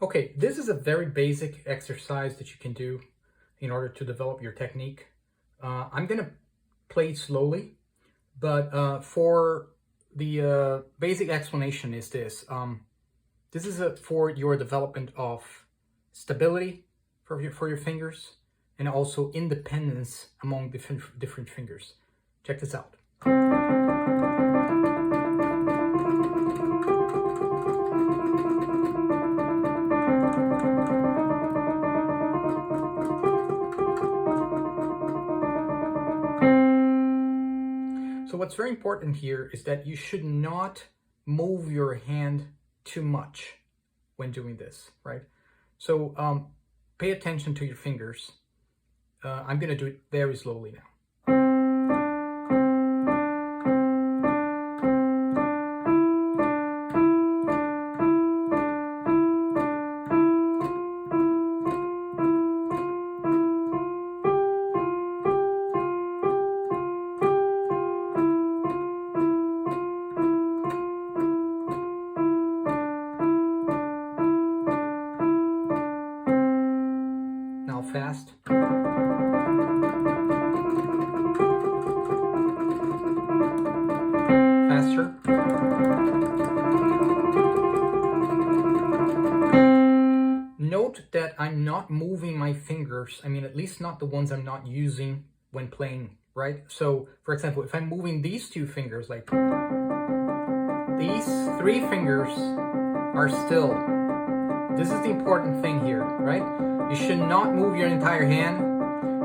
Okay, this is a very basic exercise that you can do in order to develop your technique. I'm gonna play slowly, but for the basic explanation is this. This is for your development of stability for your fingers and also independence among different fingers. Check this out. So what's very important here is that you should not move your hand too much when doing this, right? So pay attention to your fingers. I'm gonna do it very slowly now. Fast. Faster. Note that I'm not moving my fingers. I mean, at least not the ones I'm not using when playing, right? So, for example, if I'm moving these two fingers, like these three fingers are still. This is the important thing here, right? You should not move your entire hand.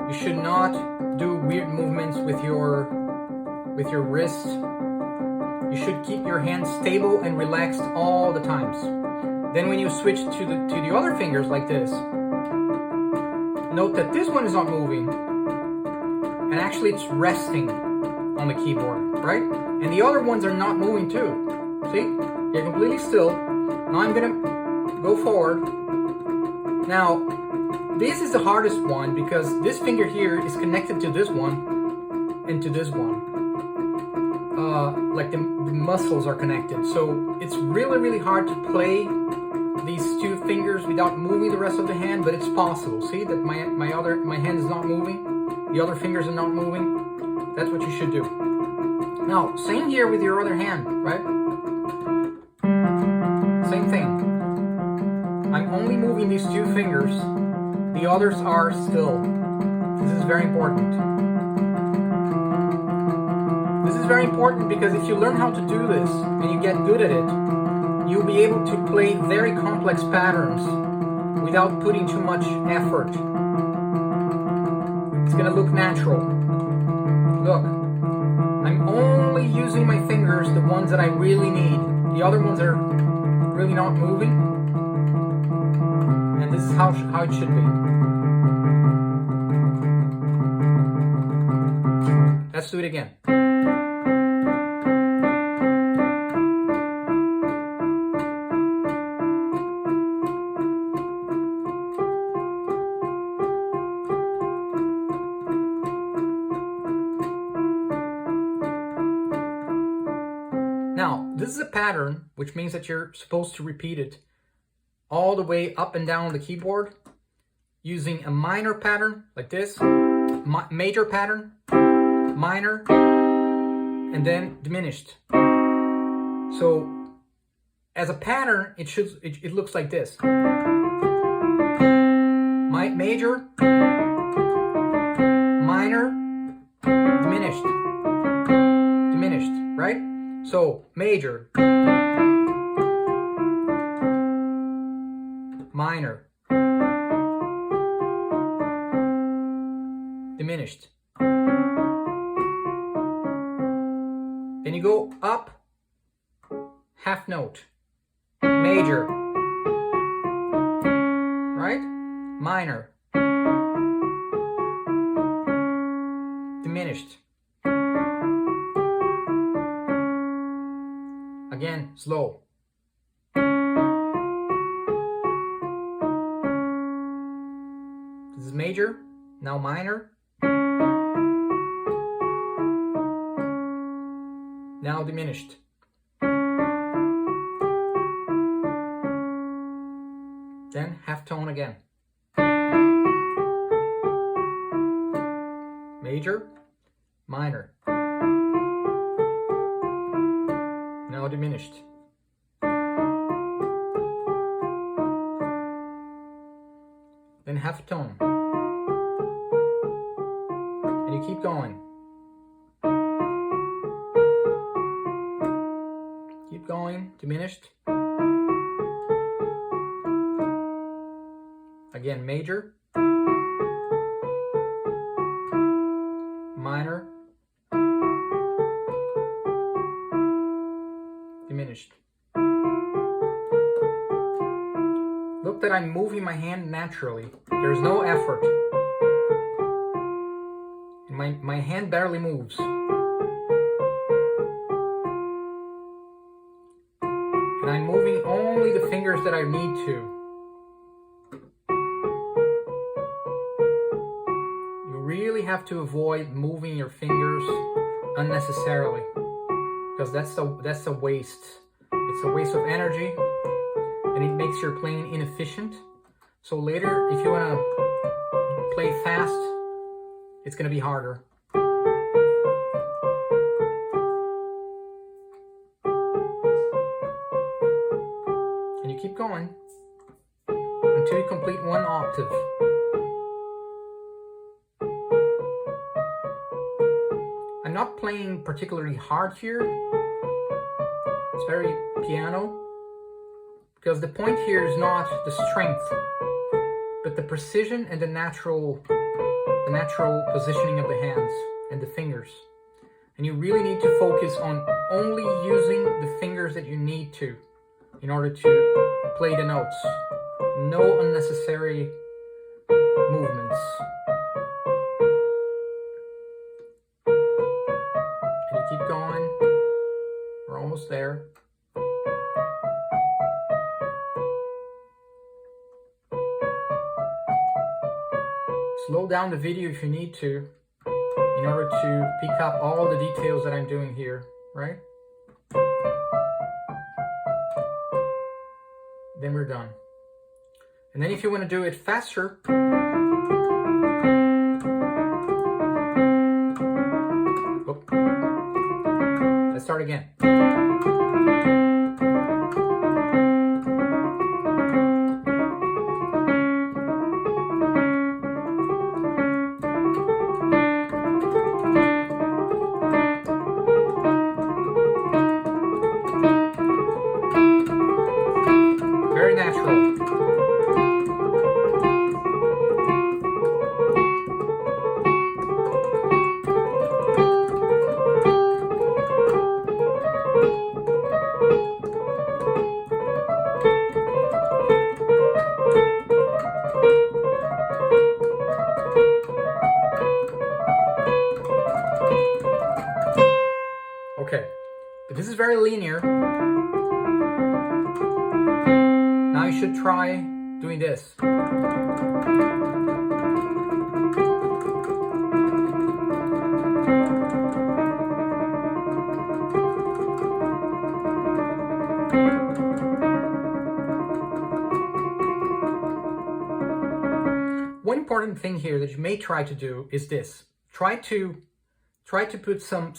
You should not do weird movements with your wrist. You should keep your hand stable and relaxed all the times. Then when you switch to the other fingers like this, note that this one is not moving, and actually it's resting on the keyboard, right? And the other ones are not moving too. See? You're completely still. Now I'm gonna go forward. Now, this is the hardest one because this finger here is connected to this one and to this one. Like the muscles are connected. So it's really, really hard to play these two fingers without moving the rest of the hand, but it's possible. See that my hand is not moving, the other fingers are not moving. That's what you should do. Now, same here with your other hand, right? Same thing. I'm only moving these two fingers. The others are still. This is very important. This is very important because if you learn how to do this and you get good at it, you'll be able to play very complex patterns without putting too much effort. It's gonna look natural. Look, I'm only using my fingers, the ones that I really need. The other ones are really not moving. And this is how it should be. Let's do it again. Now, this is a pattern, which means that you're supposed to repeat it all the way up and down the keyboard using a minor pattern like this, major pattern, minor, and then diminished. So as a pattern, it looks like this. Major, minor, diminished, diminished, right? So major, minor, diminished. Then you go up, half note, major, right? Minor, diminished. Again, slow. This is major, now minor. Now diminished. Then half tone again. Major, minor. Now diminished. Then half tone. And you keep going. Keep going, diminished. Again, major, minor, diminished. Look that I'm moving my hand naturally. There's no effort. And my hand barely moves. And I'm moving only the fingers that I need to. You really have to avoid moving your fingers unnecessarily, because that's a waste. It's a waste of energy, and it makes your playing inefficient. So later, if you want to play fast, it's going to be harder. And you keep going until you complete one octave. I'm not playing particularly hard here. It's very piano, because the point here is not the strength, but the precision and the natural positioning of the hands and the fingers. And you really need to focus on only using the fingers that you need to in order to play the notes. No unnecessary movements. And you keep going. We're almost there. Slow down the video if you need to, in order to pick up all the details that I'm doing here, right? Then we're done. And then if you want to do it faster, let's start again. Very natural. Okay, but this is very linear. Now you should try doing this. One important thing here that you may try to do is this. Try to put some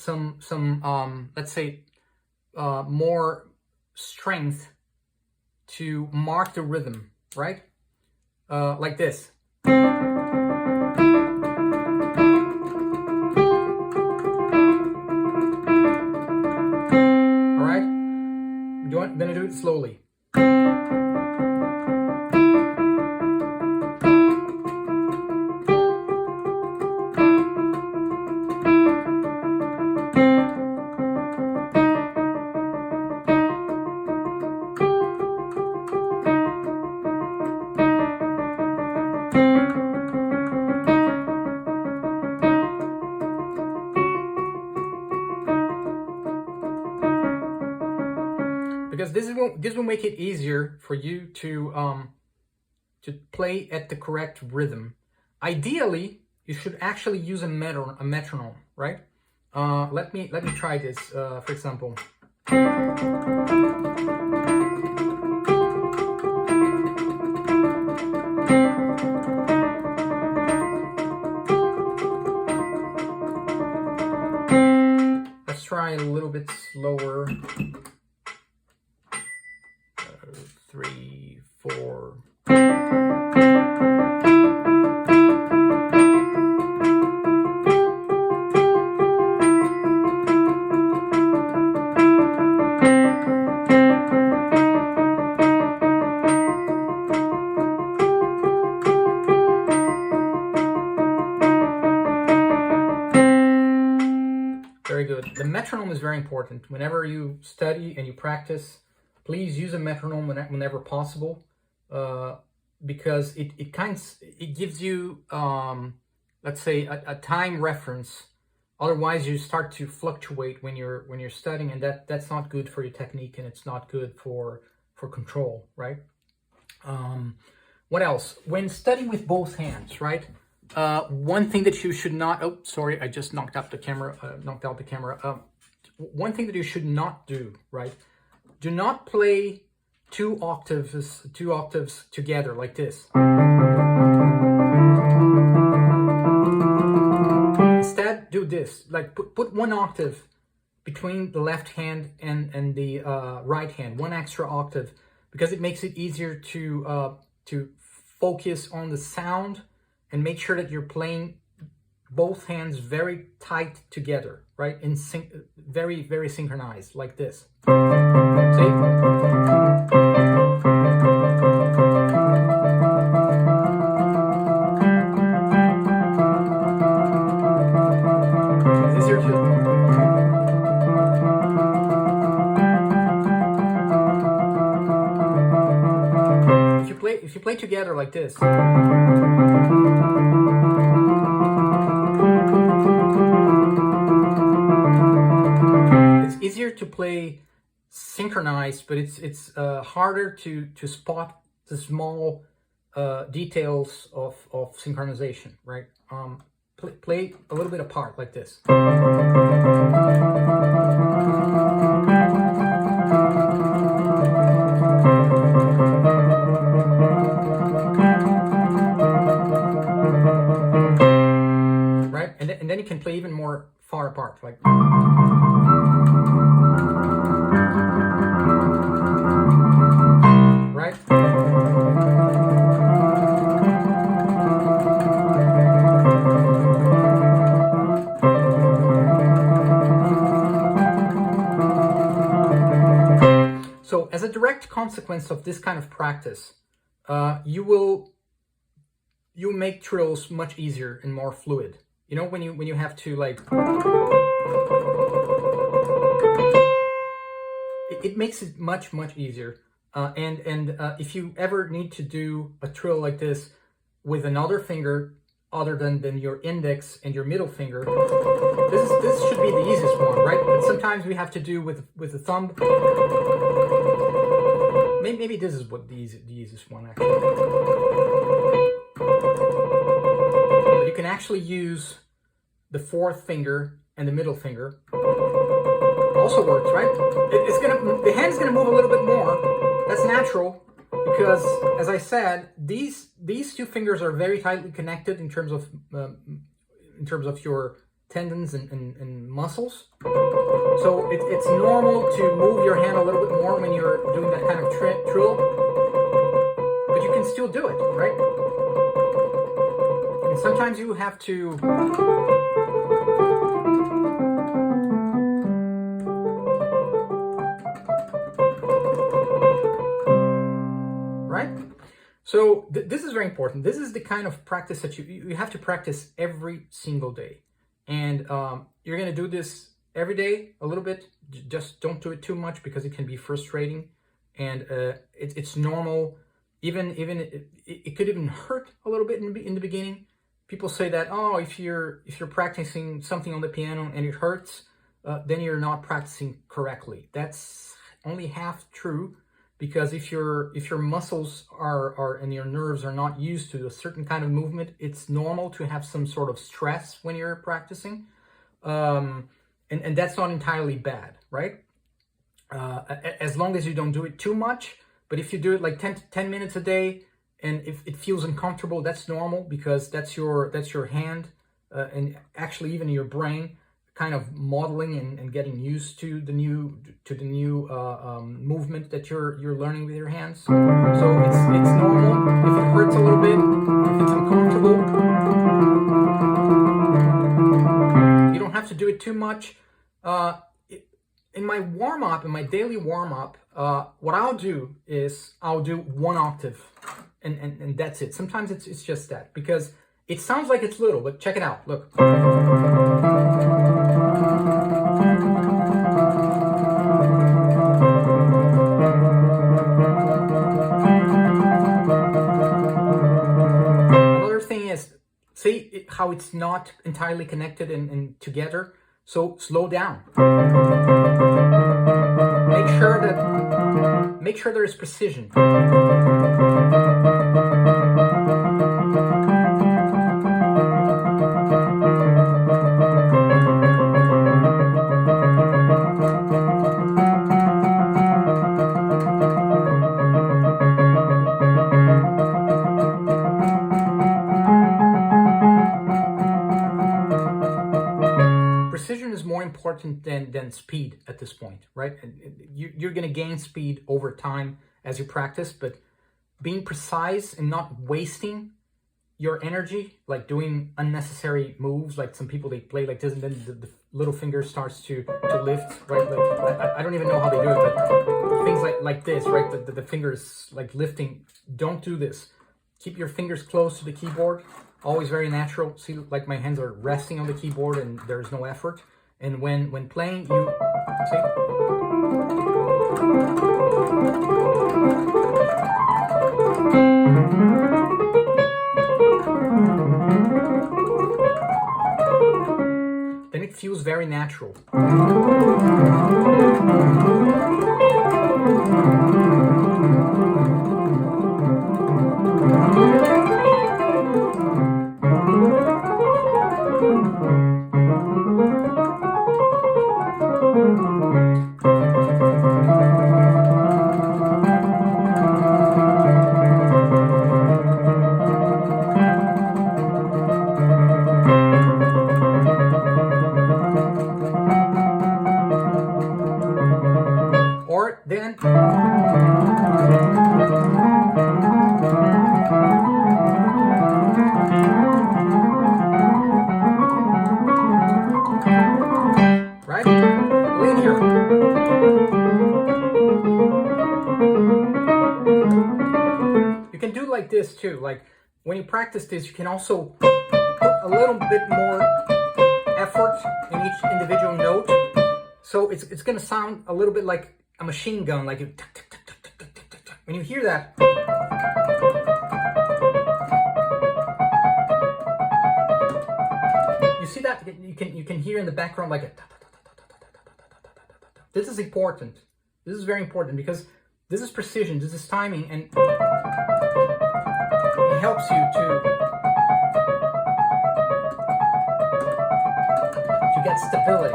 let's say more strength to mark the rhythm, right? Like this. slowly. Because this will make it easier for you to play at the correct rhythm. Ideally, you should actually use a metronome, right? Let me try this. For example. Let's try a little bit slower. 3, 4. Very good. The metronome is very important. Whenever you study and you practice, please use a metronome whenever possible, because it gives you, let's say, a time reference. Otherwise, you start to fluctuate when you're studying, and that's not good for your technique, and it's not good for control, right? What else? When studying with both hands, right? One thing that you should not. Oh, sorry, I just knocked out the camera. One thing that you should not do, right? Do not play two octaves together like this. Instead, do this. Like put one octave between the left hand and the right hand, one extra octave, because it makes it easier to focus on the sound and make sure that you're playing both hands very tight together, right? In sync, very, very synchronized, like this. See? It's easier to... If you play together like this, it's easier to play synchronized, but it's harder to spot the small details of synchronization, right? Play a little bit apart like this. Right? And then you can play even more far apart, like... Right? So, as a direct consequence of this kind of practice, you'll make trills much easier and more fluid. You know, when you have to, like, it makes it much easier. And if you ever need to do a trill like this with another finger other than your index and your middle finger, this should be the easiest one, right? But sometimes we have to do with the thumb. Maybe this is what the easiest one actually. But you can actually use the fourth finger and the middle finger. Also works, right? The hand's gonna move a little bit more. That's natural, because as I said, these two fingers are very tightly connected in terms of your tendons and muscles. So it's normal to move your hand a little bit more when you're doing that kind of trill, but you can still do it, right? And sometimes you have to... So this is very important. This is the kind of practice that you have to practice every single day. And you're going to do this every day a little bit. Just don't do it too much because it can be frustrating. And it's normal. Even it could even hurt a little bit in the beginning. People say that, oh, if you're practicing something on the piano and it hurts, then you're not practicing correctly. That's only half true. Because if your muscles are and your nerves are not used to a certain kind of movement, it's normal to have some sort of stress when you're practicing, and that's not entirely bad, right? As long as you don't do it too much. But if you do it like 10 minutes a day, and if it feels uncomfortable, that's normal, because that's your hand and actually even your brain kind of modeling and getting used to the new movement that you're learning with your hands. So it's normal if it hurts a little bit, if it's uncomfortable. You don't have to do it too much. In my warm-up, in my daily warm-up, what I'll do is I'll do 1 octave, and that's it. Sometimes it's just that, because it sounds like it's little, but check it out. Look. Another thing is, see how it's not entirely connected and together? So slow down. Make sure there is precision. Precision is more important than speed at this point, right? You're going to gain speed over time as you practice, but being precise and not wasting your energy, like doing unnecessary moves, like some people, they play like this and then the little finger starts to lift, right? Like I don't even know how they do it, but things like this, right? The fingers like lifting. Don't do this. Keep your fingers close to the keyboard. Always very natural. See, like my hands are resting on the keyboard and there's no effort. And when playing, you see. Then it feels very natural. Or then right? Linear. You can do like this too. Like when you practice this, you can also put a little bit more effort in each individual note. So it's going to sound a little bit like a machine gun, like you, when you hear that. You see that? You can hear in the background like a. This is important. This is very important because this is precision, this is timing, and it helps you to get stability.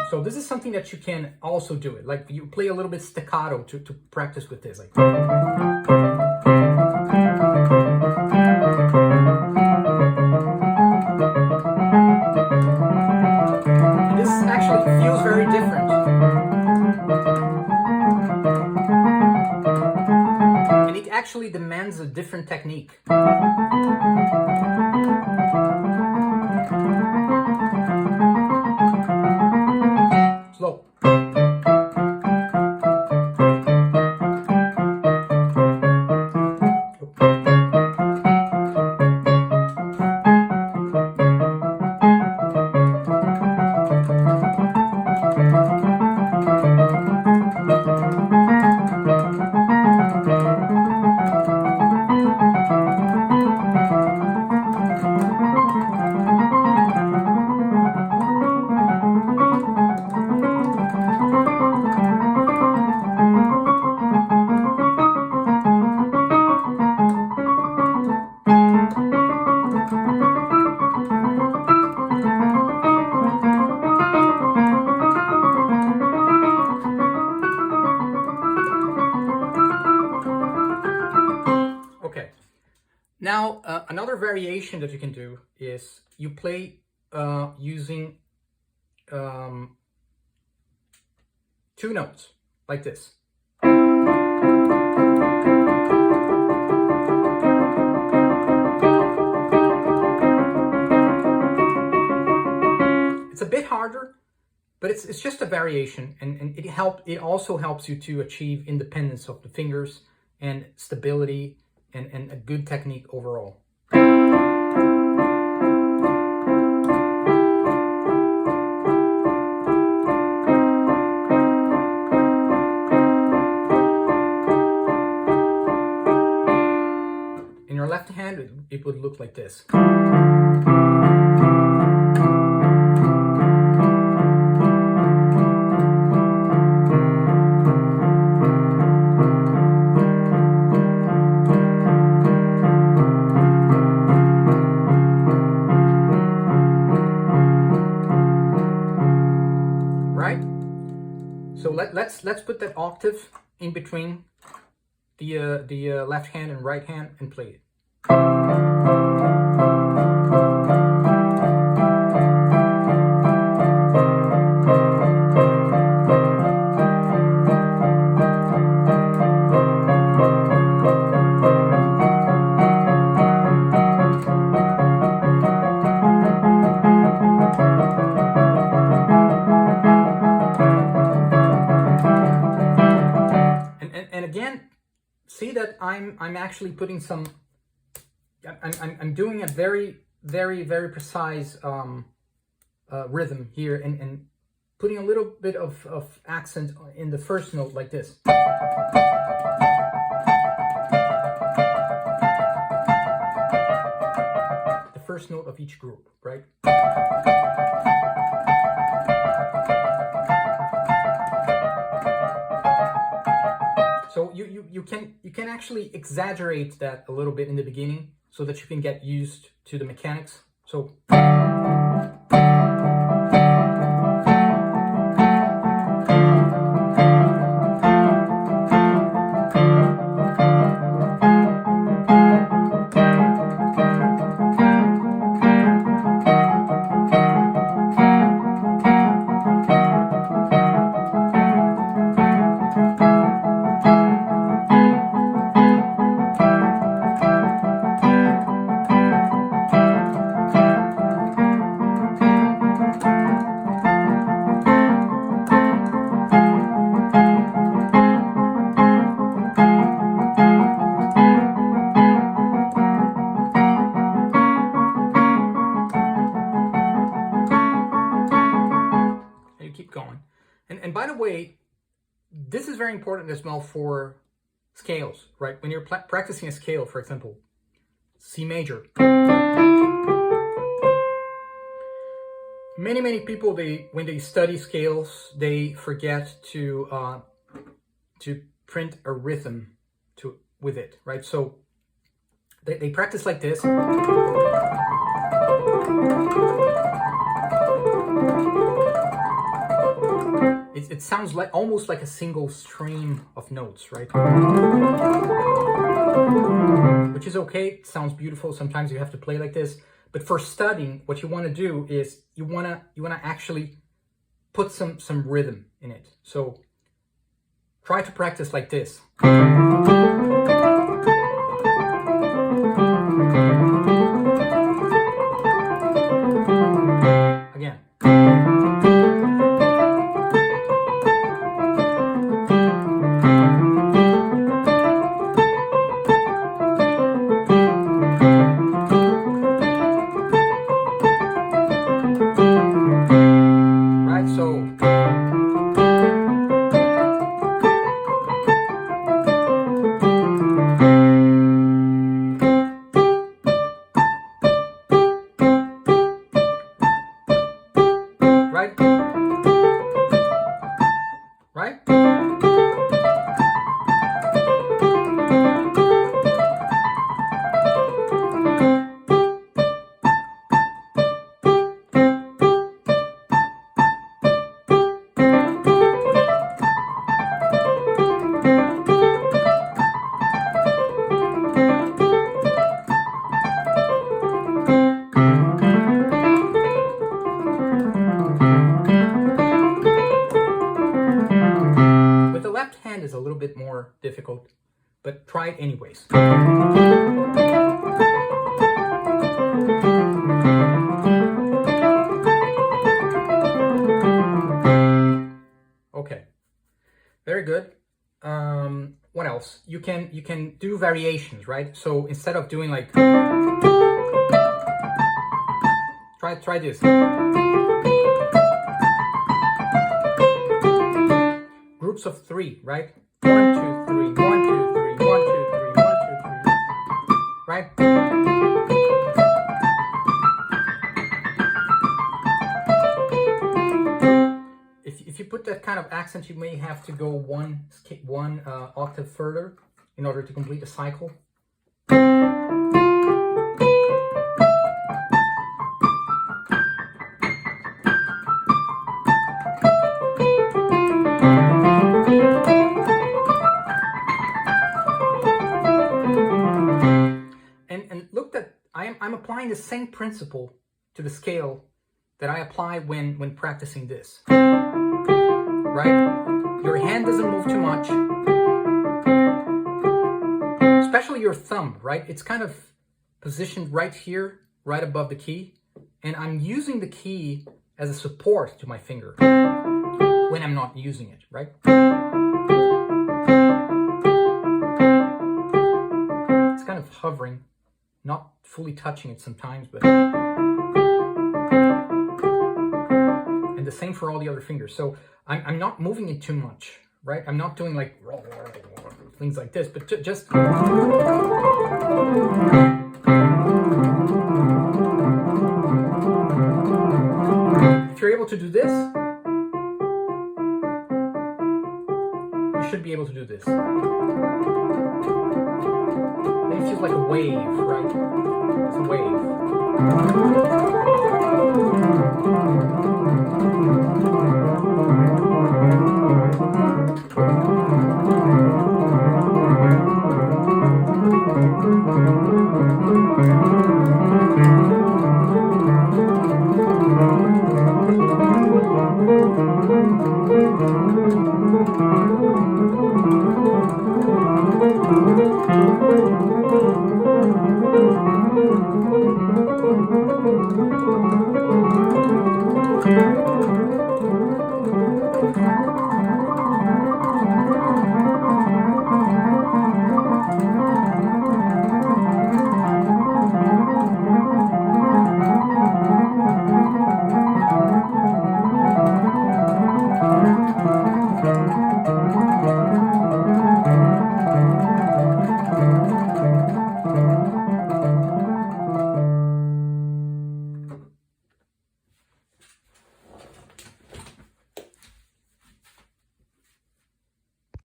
So this is something that you can also do it. Like you play a little bit staccato to practice with this. Like. This actually feels very different. And it actually demands a different technique. Slow. Another variation that you can do is you play using 2 notes like this. It's a bit harder, but it's just a variation, and it also helps you to achieve independence of the fingers and stability and a good technique overall. In your left hand, it would look like this. So let's put that octave in between the left hand and right hand and play it. See that I'm actually putting some. I'm doing a very precise rhythm here, and putting a little bit of accent in the first note like this. The first note of each group, right? So you can actually exaggerate that a little bit in the beginning so that you can get used to the mechanics. So going. And by the way, this is very important as well for scales, right? When you're practicing a scale, for example, C major. Many people, when they study scales, they forget to print a rhythm with it, right? So they practice like this. It sounds like almost like a single stream of notes, right? Which is okay. It sounds beautiful. Sometimes you have to play like this. But for studying, what you want to do is you wanna actually put some rhythm in it. So try to practice like this. Again. Right? With the left hand is a little bit more difficult, but try it anyways. Okay, very good. What else? You can do variations, right? So instead of doing like, try this. Groups of 3, right? 1, 2, 3, 1, 2, 3, 1, 2, 3, 1, 2, 3, right? If you put that kind of accent, you may have to go one octave further in order to complete the cycle. And look that I'm applying the same principle to the scale that I apply when practicing this. Right? Your hand doesn't move too much. Especially your thumb, right? It's kind of positioned right here, right above the key. And I'm using the key as a support to my finger when I'm not using it, right? It's kind of hovering, not fully touching it sometimes, but... And the same for all the other fingers. So I'm not moving it too much, right? I'm not doing like things like this, but just... If you're able to do this, you should be able to do this. It feels like a wave, right? It's a wave.